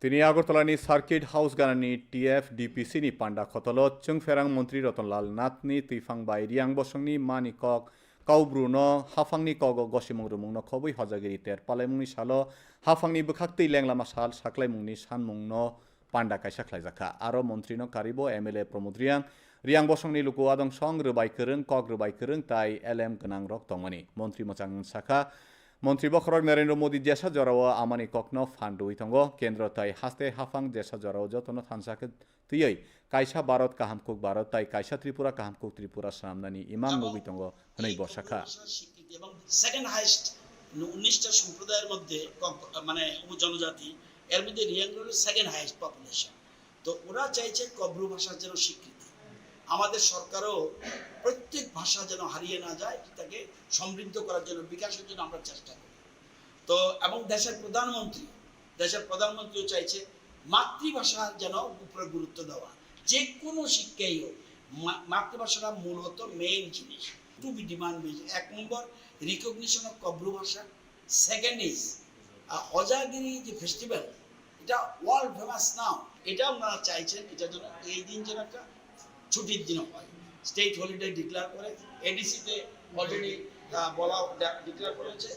তিনি আগরতलानि circuit house गानानि TFDPC नि पांडा खतलो चुंगफेरां मंत्री रतनलाल नाथनि तुइफां बाय रियां बसंनि मानि कक काउब्रुनो हाफांनि कग गसिमुं रुमुंनो खबै हजागिरि तेर पालायमुंनि सालो हाफांनि बुखाक्तै लेंलामा साल साख्लायमुंनि सानमुंनो पांडा कायसा ख्लायजाखा आरो मंत्रिनो कारिबो MLA प्रमोद रियां बसंनि लुकु आदं सं रुबाय करं कक रुबाय करं ताई LM गनां रक तंगमनि मंत्री मचां साखा मंत्री बखरक नरेंद्र मोदी देशा जराव आमानि ककनो फान्डुइ तंगो केंद्र ताई हास्ते हाफां देशा जराव जतनो थानसाके तुयै कायसा भारत काहामकुक भारत ताई कायसा त्रिपुरा काहामकुक त्रिपुरा सामनानि इमां नुबि तंगो हनै बसाखा এবং সেকেন্ড হাইস্ট 19টা সম্প্রদায়ের মধ্যে মানে উপজনজাতি এর মধ্যে রিয়াংর সেকেন্ড হাইস্ট পপুলেশন। তো ওরা চাইছে কব্রু ভাষার যেন স্বীকৃতি, আমাদের সরকারও প্রত্যেক ভাষা যেন হারিয়ে না যায়, তাকে সমৃদ্ধ করার জন্য বিকাশের জন্য আমরা চেষ্টা করি। তো এবং দেশের প্রধানমন্ত্রীও চাইছে মাতৃভাষা যেন উপরে গুরুত্ব দেওয়া, যে কোনো শিক্ষাই হোক মাতৃভাষাটা মূলত মেইন জিনিস। To be demand base, 1 number recognition of কব্রু ভাষা, সেকেন্ড ইজ হজাগিরি যে ফেস্টিভ্যাল, এটা ওয়ার্ল্ড ফেমাস নাও, এটা আপনারা চাইছেন এটার জন্য এই দিন যেন একটা ছুটির দিন হয়, স্টেট হলিডে ডিক্লেয়ার করে। এডিসিতে অলরেডি বলা ডিক্লেয়ার করেছে।